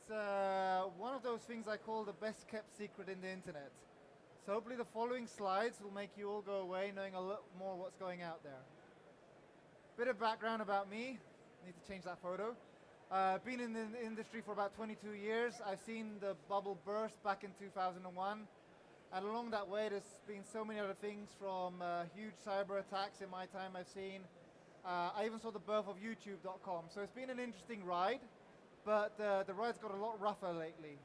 It's one of those things I call the best kept secret in the internet. So hopefully the following slides will make you all go away knowing a lot more what's going out there. Bit of background about me. Need to change that photo. Been in the industry for about 22 years. I've seen the bubble burst back in 2001. And along that way, there's been so many other things from huge cyber attacks in my time I've seen. I even saw the birth of YouTube.com. So it's been an interesting ride, but the ride's got a lot rougher lately.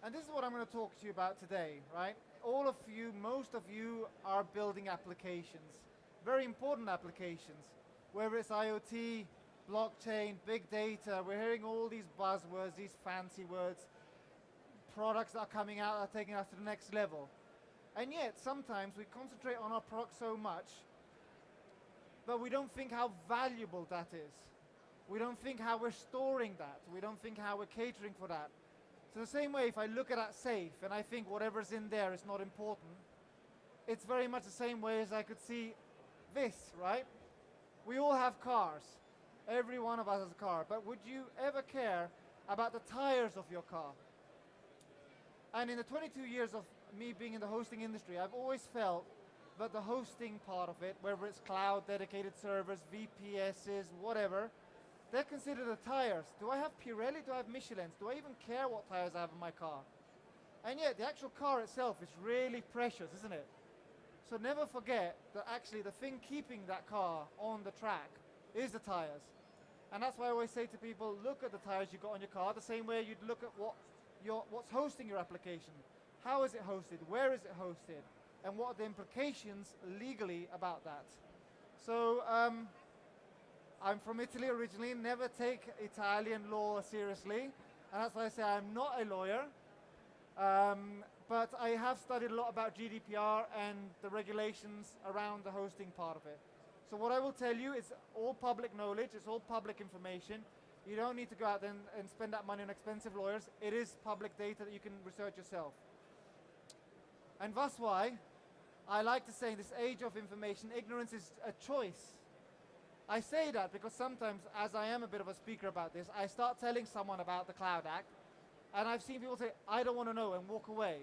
And this is what I'm going to talk to you about today, right? All of you, most of you are building applications, very important applications, whether it's IoT, blockchain, big data. We're hearing all these buzzwords, these fancy words, products that are coming out are taking us to the next level. And yet, sometimes we concentrate on our product so much, but we don't think how valuable that is. We don't think how we're storing that. We don't think how we're catering for that. So the same way, if I look at that safe and I think whatever's in there is not important, it's very much the same way as I could see this, right? We all have cars. Every one of us has a car. But would you ever care about the tires of your car? And in the 22 years of me being in the hosting industry, I've always felt that the hosting part of it, whether it's cloud, dedicated servers, VPSs, whatever, they're considered the tires. Do I have Pirelli? Do I have Michelins? Do I even care what tires I have in my car? And yet, the actual car itself is really precious, isn't it? So never forget that actually the thing keeping that car on the track is the tires. And that's why I always say to people, look at the tires you got on your car the same way you'd look at what's hosting your application. How is it hosted? Where is it hosted? And what are the implications legally about that? So I'm from Italy originally, never take Italian law seriously. And that's why I say I'm not a lawyer. But I have studied a lot about GDPR and the regulations around the hosting part of it. So what I will tell you is all public knowledge, it's all public information. You don't need to go out there and spend that money on expensive lawyers. It is public data that you can research yourself. And that's why I like to say in this age of information, ignorance is a choice. I say that because sometimes, as I am a bit of a speaker about this, I start telling someone about the Cloud Act, and I've seen people say, I don't want to know, and walk away.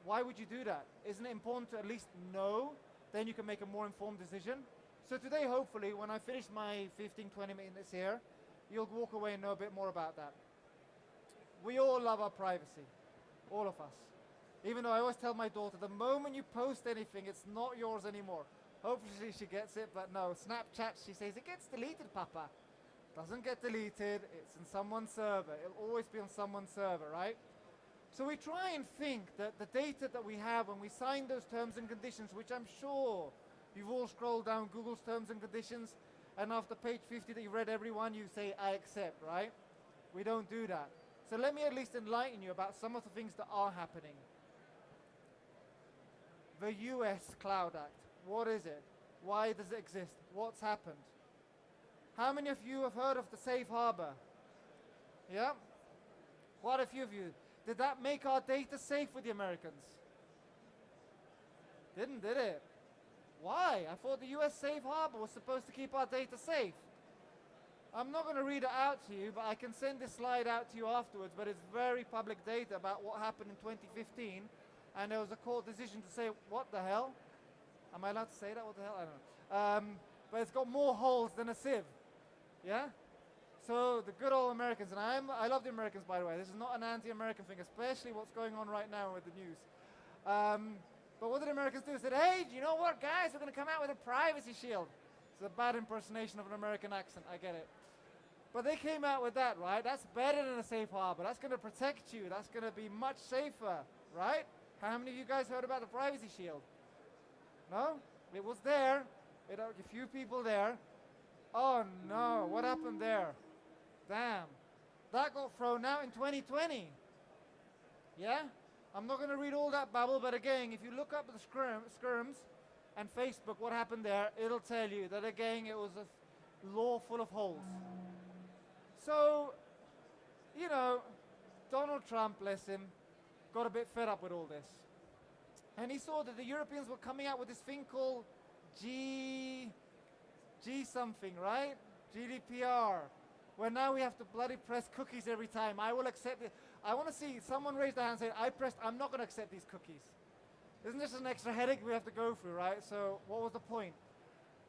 Why would you do that? Isn't it important to at least know? Then you can make a more informed decision. So today, hopefully, when I finish my 15, 20 minutes here, you'll walk away and know a bit more about that. We all love our privacy, all of us. Even though I always tell my daughter, the moment you post anything, it's not yours anymore. Hopefully she gets it, but no, Snapchat, she says, it gets deleted, Papa. Doesn't get deleted, it's in someone's server. It'll always be on someone's server, right? So we try and think that the data that we have when we sign those terms and conditions, which I'm sure you've all scrolled down Google's terms and conditions, and after page 50 that you've read every one, you say, I accept, right? We don't do that. So let me at least enlighten you about some of the things that are happening. The US Cloud Act. What is it? Why does it exist? What's happened? How many of you have heard of the safe harbor? Yeah? Quite a few of you. Did that make our data safe with the Americans? Didn't, did it? Why? I thought the US safe harbor was supposed to keep our data safe. I'm not going to read it out to you, but I can send this slide out to you afterwards, but it's very public data about what happened in 2015, and there was a court decision to say, what the hell? Am I allowed to say that? What the hell? I don't know. But it's got more holes than a sieve. Yeah? So the good old Americans, and I love the Americans, by the way. This is not an anti-American thing, especially what's going on right now with the news. But what did the Americans do? They said, hey, do you know what, guys? We're going to come out with a privacy shield. It's a bad impersonation of an American accent. I get it. But they came out with that, right? That's better than a safe harbor. That's going to protect you. That's going to be much safer, right? How many of you guys heard about the privacy shield? No? It was there. It had a few people there. Oh no, what happened there? Damn. That got thrown out in 2020. Yeah? I'm not going to read all that babble, but again, if you look up the skirms and Facebook, what happened there, it'll tell you that again, it was a law full of holes. So, you know, Donald Trump, bless him, got a bit fed up with all this. And he saw that the Europeans were coming out with this thing called G something, right? GDPR. where now we have to bloody press cookies every time. I will accept it. I want to see someone raise their hand and say, I'm not going to accept these cookies. Isn't this an extra headache we have to go through, right? So what was the point?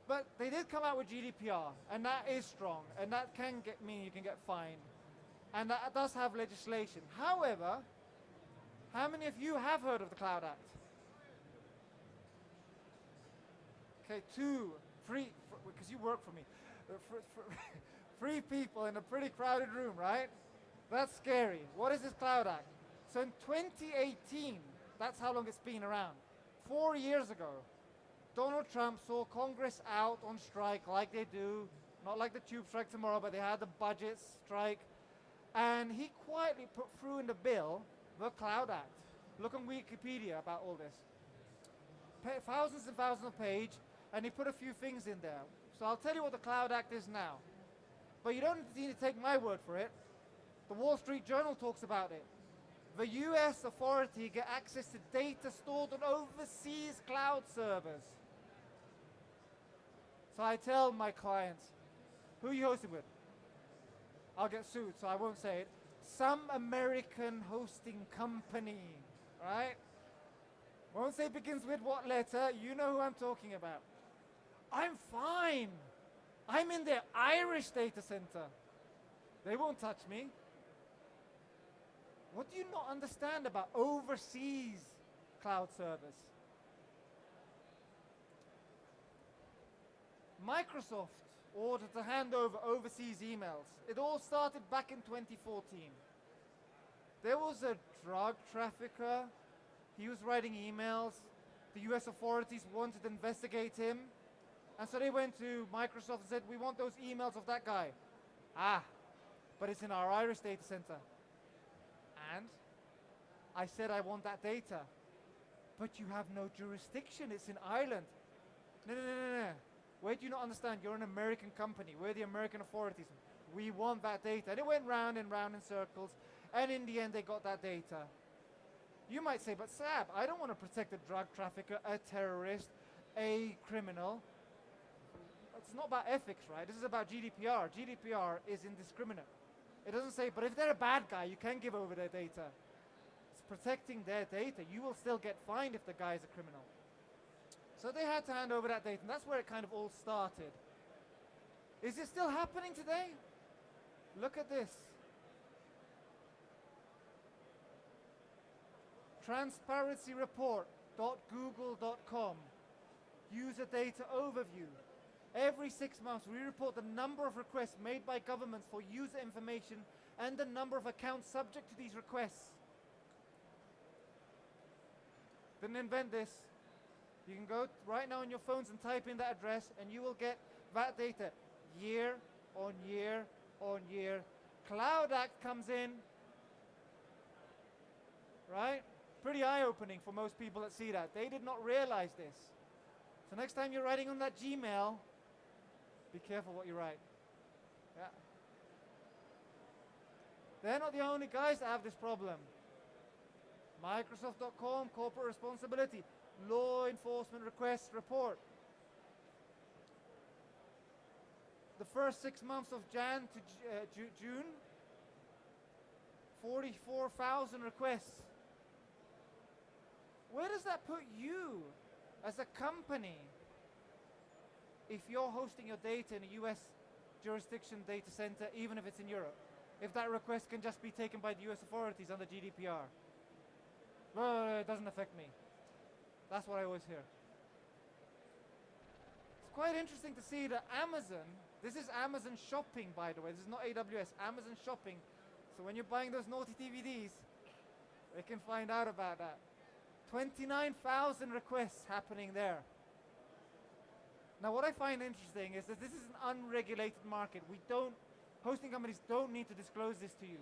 But they did come out with GDPR, and that is strong, and that can mean you can get fined. And that does have legislation. However, how many of you have heard of the Cloud Act? Okay, 2, 3, because you work for me. 3 people in a pretty crowded room, right? That's scary. What is this Cloud Act? So in 2018, that's how long it's been around. 4 years ago, Donald Trump saw Congress out on strike like they do, not like the tube strike tomorrow, but they had the budget strike, and he quietly put through in the bill the Cloud Act. Look on Wikipedia about all this. Thousands and thousands of pages, and he put a few things in there. So I'll tell you what the Cloud Act is now. But you don't need to take my word for it. The Wall Street Journal talks about it. The US authority get access to data stored on overseas cloud servers. So I tell my clients, who are you hosting with? I'll get sued, so I won't say it. Some American hosting company, right? Won't say it begins with what letter. You know who I'm talking about. I'm fine. I'm in their Irish data center. They won't touch me. What do you not understand about overseas cloud servers? Microsoft ordered to hand over overseas emails. It all started back in 2014. There was a drug trafficker. He was writing emails. The US authorities wanted to investigate him. And so they went to Microsoft and said, we want those emails of that guy. But it's in our Irish data center. And I said, I want that data. But you have no jurisdiction. It's in Ireland. No. Wait, do you not understand? You're an American company. We're the American authorities. We want that data. And it went round and round in circles. And in the end, they got that data. You might say, but Sab, I don't want to protect a drug trafficker, a terrorist, a criminal. It's not about ethics, right? This is about GDPR. GDPR is indiscriminate. It doesn't say, but if they're a bad guy, you can give over their data. It's protecting their data. You will still get fined if the guy is a criminal. So they had to hand over that data, and that's where it kind of all started. Is it still happening today? Look at this. transparencyreport.google.com. User data overview. Every 6 months, we report the number of requests made by governments for user information and the number of accounts subject to these requests. Didn't invent this. You can go right now on your phones and type in that address, and you will get that data year on year on year. Cloud Act comes in, right? Pretty eye-opening for most people that see that. They did not realize this. So next time you're writing on that Gmail, be careful what you write. Yeah. They're not the only guys that have this problem. Microsoft.com, corporate responsibility, law enforcement request report. The first 6 months of Jan to June, 44,000 requests. Where does that put you as a company if you're hosting your data in a US jurisdiction data center, even if it's in Europe? If that request can just be taken by the US authorities under GDPR? Well, it doesn't affect me. That's what I always hear. It's quite interesting to see that Amazon, this is Amazon shopping, by the way, this is not AWS, Amazon shopping. So when you're buying those naughty DVDs, they can find out about that. 29,000 requests happening there. Now what I find interesting is that this is an unregulated market. Hosting companies don't need to disclose this to you.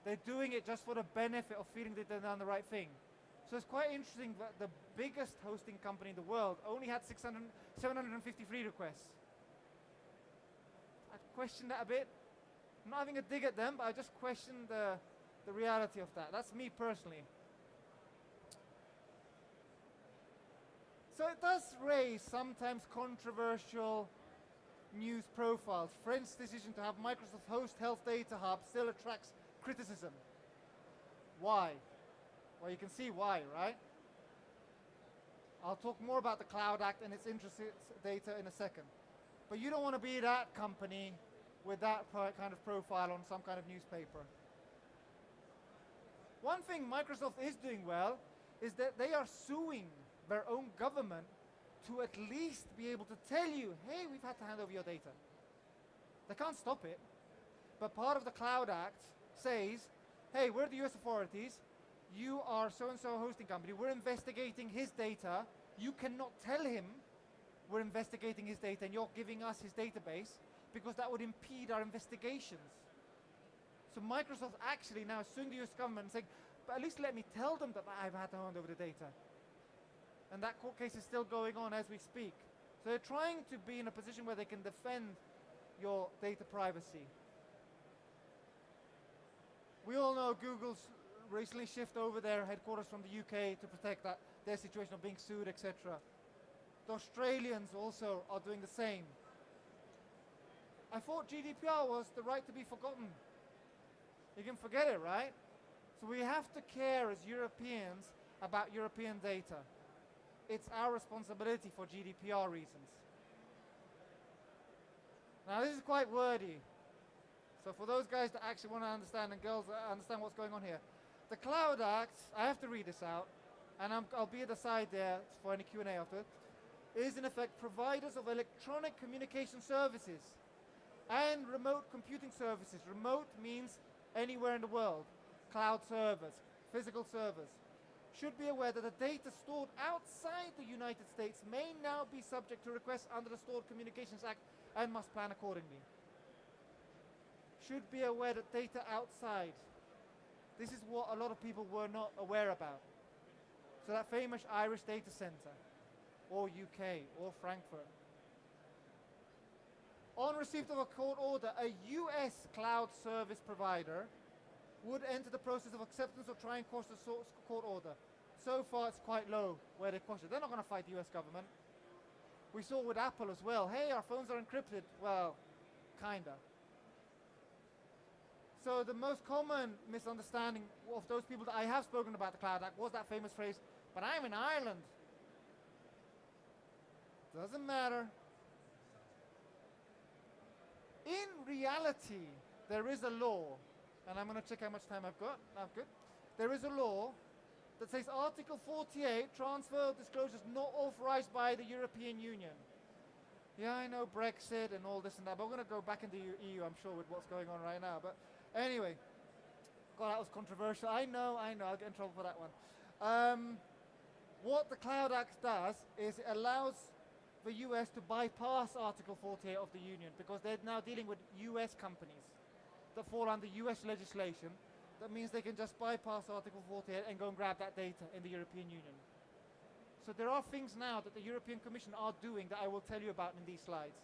They're doing it just for the benefit of feeling that they've done the right thing. So it's quite interesting that the biggest hosting company in the world only had 753 requests. I question that a bit. I'm not having a dig at them, but I just question the reality of that. That's me personally. So it does raise sometimes controversial, news profiles. French's decision to have Microsoft host Health Data Hub still attracts criticism. Why? Well, you can see why, right? I'll talk more about the Cloud Act and its intrinsic data in a second. But you don't want to be that company with that kind of profile on some kind of newspaper. One thing Microsoft is doing well is that they are suing their own government to at least be able to tell you, hey, we've had to hand over your data. They can't stop it. But part of the Cloud Act says, hey, we're the US authorities, you are so-and-so hosting company, we're investigating his data, you cannot tell him we're investigating his data and you're giving us his database, because that would impede our investigations. So Microsoft actually now is suing the US government and saying, but at least let me tell them that I've had to hand over the data. And that court case is still going on as we speak. So they're trying to be in a position where they can defend your data privacy. We all know Google's recently shifted over their headquarters from the UK to protect their situation of being sued, etc. The Australians also are doing the same. I thought GDPR was the right to be forgotten. You can forget it, right? So we have to care as Europeans about European data. It's our responsibility for GDPR reasons. Now this is quite wordy. So for those guys that actually want to understand, and girls that understand what's going on here, the Cloud Act, I have to read this out, and I'll be at the side there for any Q&A after it, is in effect providers of electronic communication services and remote computing services. Remote means anywhere in the world. Cloud servers, physical servers, should be aware that the data stored outside the United States may now be subject to requests under the Stored Communications Act and must plan accordingly. Should be aware that data outside. This is what a lot of people were not aware about. So that famous Irish data center, or UK, or Frankfurt. On receipt of a court order, a US cloud service provider would enter the process of acceptance or try and quash the court order. So far it's quite low where they quash it. They're not going to fight the US government. We saw with Apple as well. Hey, our phones are encrypted. Well, kinda. So the most common misunderstanding of those people that I have spoken about the Cloud Act was that famous phrase, but I'm in Ireland. Doesn't matter. In reality, there is a law, and I'm going to check how much time I've got. I'm good. There is a law that says Article 48, transfer of disclosures not authorized by the European Union. Yeah, I know Brexit and all this and that, but we're going to go back into the EU, I'm sure, with what's going on right now. But anyway, God, that was controversial. I know, I'll get in trouble for that one. What the Cloud Act does is it allows the US to bypass Article 48 of the Union, because they're now dealing with US companies that fall under US legislation. That means they can just bypass Article 48 and go and grab that data in the European Union. So there are things now that the European Commission are doing that I will tell you about in these slides.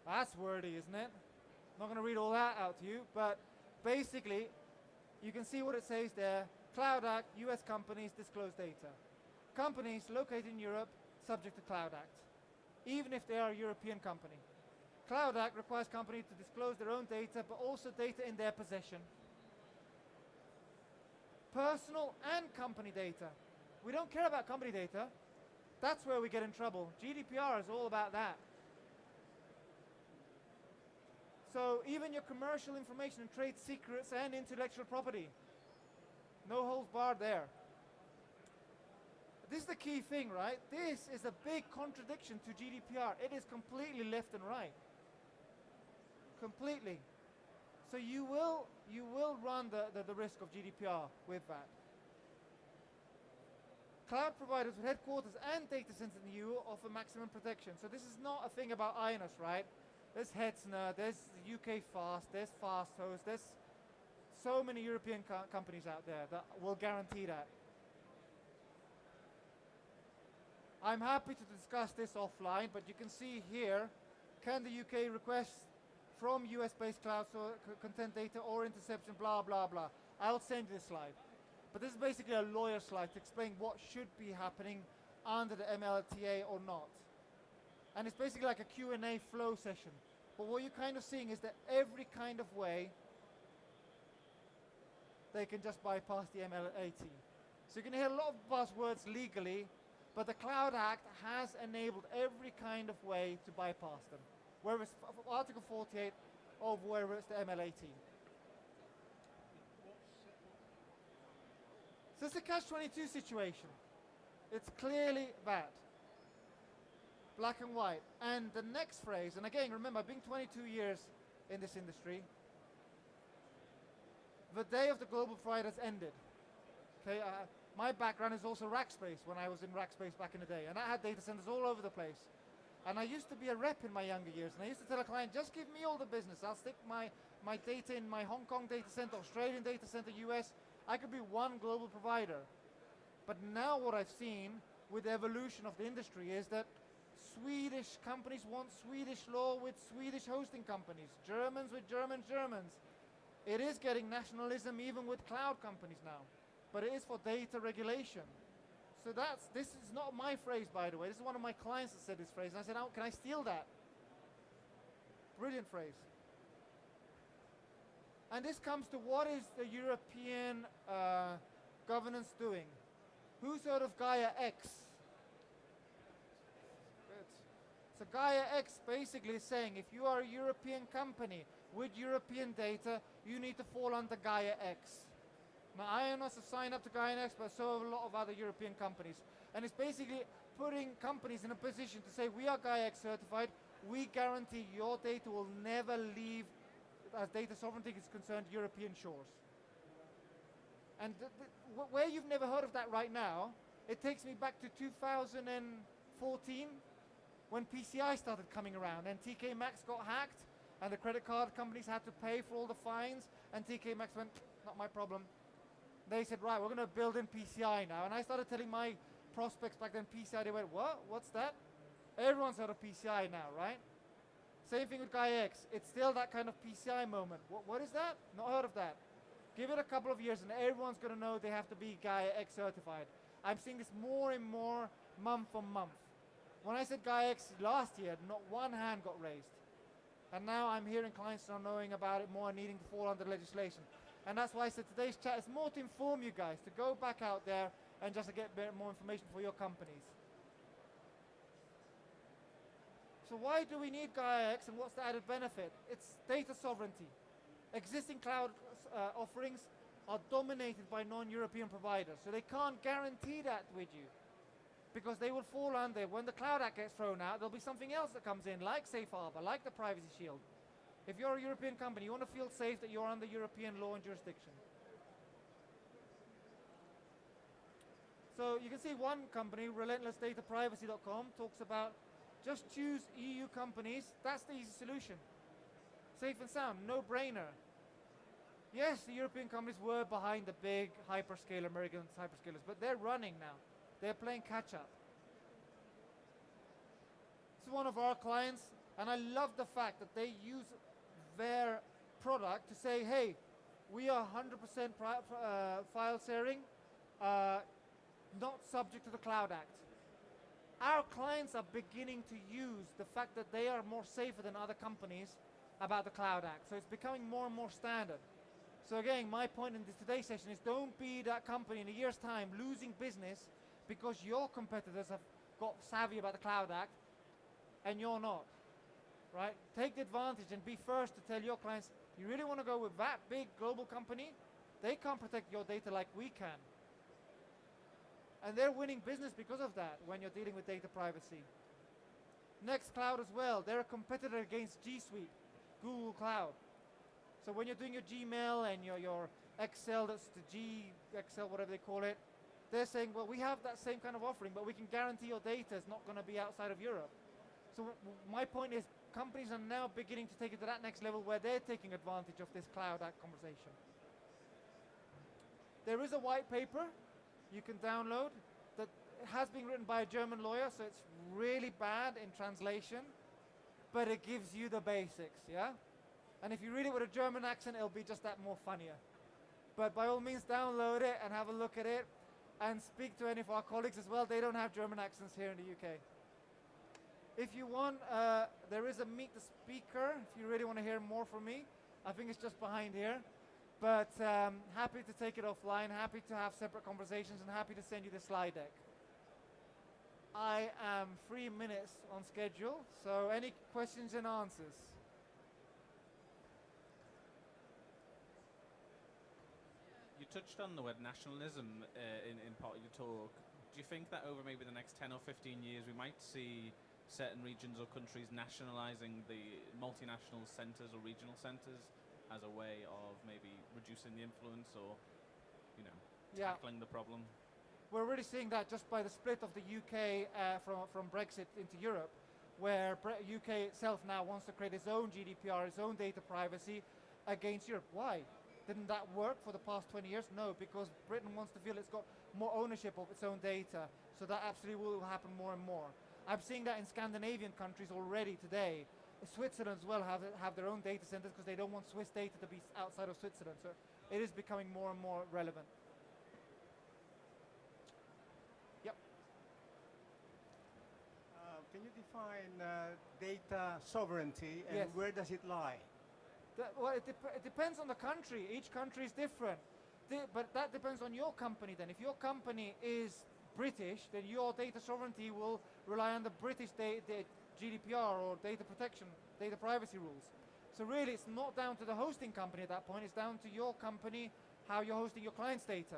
That's wordy, isn't it? I'm not going to read all that out to you, but basically, you can see what it says there. Cloud Act, US companies disclose data. Companies located in Europe, subject to Cloud Act, even if they are a European company. Cloud Act requires companies to disclose their own data, but also data in their possession. Personal and company data. We don't care about company data. That's where we get in trouble. GDPR is all about that. So even your commercial information and trade secrets and intellectual property. No holds barred there. This is the key thing, right? This is a big contradiction to GDPR. It is completely left and right. Completely. So you will run the risk of GDPR with that. Cloud providers with headquarters and data centers in the EU offer maximum protection. So this is not a thing about IONOS, right? There's Hetzner, there's UK Fast, there's FastHost, there's so many European companies out there that will guarantee that. I'm happy to discuss this offline, but you can see here, can the UK request from US-based cloud content data or interception, blah, blah, blah. I'll send you this slide. But this is basically a lawyer slide to explain what should be happening under the MLTA or not. And it's basically like a Q&A flow session. But what you're kind of seeing is that every kind of way they can just bypass the ML18. So you're going to hear a lot of buzzwords legally, but the Cloud Act has enabled every kind of way to bypass them, whether it's Article 48 or whether it's the ML18. So it's a catch-22 situation. It's clearly that. Black and white. And the next phrase, and again, remember, I've been 22 years in this industry. The day of the global providers ended. Okay, my background is also Rackspace, when I was in Rackspace back in the day. And I had data centers all over the place. And I used to be a rep in my younger years. And I used to tell a client, just give me all the business. I'll stick my data in my Hong Kong data center, Australian data center, US. I could be one global provider. But now what I've seen with the evolution of the industry is that Swedish companies want Swedish law with Swedish hosting companies, Germans with Germans. It is getting nationalism even with cloud companies now, but it is for data regulation. So this is not my phrase, by the way. This is one of my clients that said this phrase, and I said, oh, can I steal that? Brilliant phrase. And this comes to what is the European governance doing? Who's heard of Gaia X? Good. So Gaia X basically is saying if you are a European company with European data, you need to fall under Gaia X. Now IONOS have signed up to Gaia X, but so have a lot of other European companies. And it's basically putting companies in a position to say, we are Gaia X certified, we guarantee your data will never leave, as data sovereignty is concerned, European shores. And where you've never heard of that right now, it takes me back to 2014 when PCI started coming around and TK Maxx got hacked and the credit card companies had to pay for all the fines and TK Maxx went, not my problem. They said, right, we're going to build in PCI now. And I started telling my prospects back then PCI, they went, what? What's that? Everyone's heard of PCI now, right? Same thing with Gaia X. It's still that kind of PCI moment. What is that? Not heard of that. Give it a couple of years and everyone's going to know they have to be Gaia X certified. I'm seeing this more and more month on month. When I said Gaia X last year, not one hand got raised. And now I'm hearing clients now knowing about it more and needing to fall under legislation. And that's why I said today's chat is more to inform you guys, to go back out there and just to get a bit more information for your companies. So why do we need Gaia X and what's the added benefit? It's data sovereignty. Existing cloud offerings are dominated by non-European providers, so they can't guarantee that with you because they will fall under, when the Cloud Act gets thrown out, there'll be something else that comes in, like Safe Harbor, like the Privacy Shield. If you're a European company, you want to feel safe that you're under European law and jurisdiction. So you can see one company, relentlessdataprivacy.com, talks about just choose EU companies. That's the easy solution. Safe and sound, no-brainer. Yes, the European companies were behind the big hyperscaler, American hyperscalers, but they're running now. They're playing catch-up. This is one of our clients, and I love the fact that they use their product to say, hey, we are 100% file sharing, not subject to the Cloud Act. Our clients are beginning to use the fact that they are more safer than other companies about the Cloud Act. So it's becoming more and more standard. So again, my point in this today's session is don't be that company in a year's time losing business because your competitors have got savvy about the Cloud Act and you're not, right? Take the advantage and be first to tell your clients, you really want to go with that big global company? They can't protect your data like we can. And they're winning business because of that when you're dealing with data privacy. Nextcloud as well, they're a competitor against G Suite, Google Cloud. So when you're doing your Gmail and your Excel, that's the G Excel, whatever they call it, they're saying, well, we have that same kind of offering, but we can guarantee your data is not going to be outside of Europe. So my point is, companies are now beginning to take it to that next level where they're taking advantage of this Cloud Act conversation. There is a white paper you can download that has been written by a German lawyer, so it's really bad in translation, but it gives you the basics, yeah? And if you read it with a German accent, it'll be just that more funnier. But by all means, download it and have a look at it and speak to any of our colleagues as well. They don't have German accents here in the UK. If you want, there is a meet the speaker. If you really want to hear more from me, I think it's just behind here. But happy to take it offline, happy to have separate conversations, and happy to send you the slide deck. I am 3 minutes on schedule, so any questions and answers? You touched on the word nationalism in part of your talk. Do you think that over maybe the next 10 or 15 years we might see certain regions or countries nationalizing the multinational centers or regional centers as a way of maybe reducing the influence or, tackling the problem? We're already seeing that just by the split of the UK from Brexit into Europe, where UK itself now wants to create its own GDPR, its own data privacy against Europe. Why? Didn't that work for the past 20 years? No, because Britain wants to feel it's got more ownership of its own data. So that absolutely will happen more and more. I'm seeing that in Scandinavian countries already today. Switzerland as well have their own data centers because they don't want Swiss data to be outside of Switzerland. So it is becoming more and more relevant. Yep. Can you define data sovereignty and Yes. where does it lie? Well, it depends on the country. Each country is different. But that depends on your company then. If your company is British, then your data sovereignty will rely on the British GDPR or data protection, data privacy rules. So really, it's not down to the hosting company at that point. It's down to your company, how you're hosting your client's data.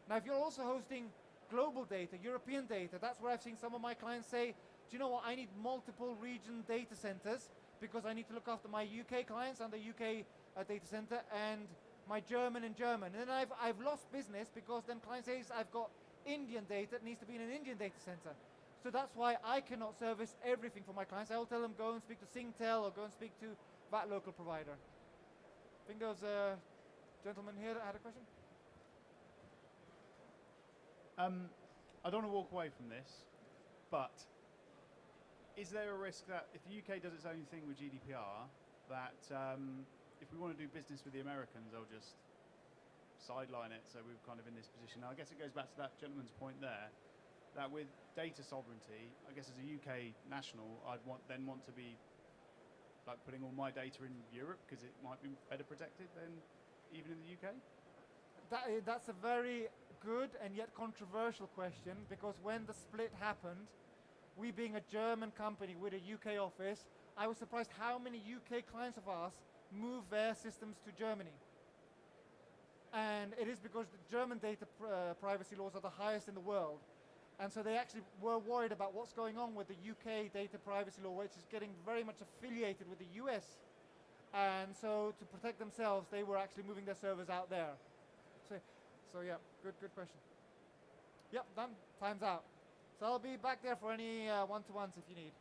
Now, if you're also hosting global data, European data, that's where I've seen some of my clients say, do you know what, I need multiple region data centers because I need to look after my UK clients and the UK data center and my German in German. And then I've lost business because then client says I've got Indian data, it needs to be in an Indian data center. So that's why I cannot service everything for my clients. I will tell them go and speak to Singtel or go and speak to that local provider. I think there was a gentleman here that had a question. I don't want to walk away from this, but is there a risk that if the UK does its own thing with GDPR, that if we want to do business with the Americans, they'll just sideline it, so we're kind of in this position. Now, I guess it goes back to that gentleman's point there, that with data sovereignty, I guess as a UK national, I'd want to be like putting all my data in Europe because it might be better protected than even in the UK? That's a very good and yet controversial question, because when the split happened, we being a German company with a UK office, I was surprised how many UK clients of ours moved their systems to Germany. And it is because the German data privacy laws are the highest in the world. And so they actually were worried about what's going on with the UK data privacy law, which is getting very much affiliated with the US. And so to protect themselves, they were actually moving their servers out there. So yeah, good question. Yep, done. Time's out. So I'll be back there for any one-to-ones if you need.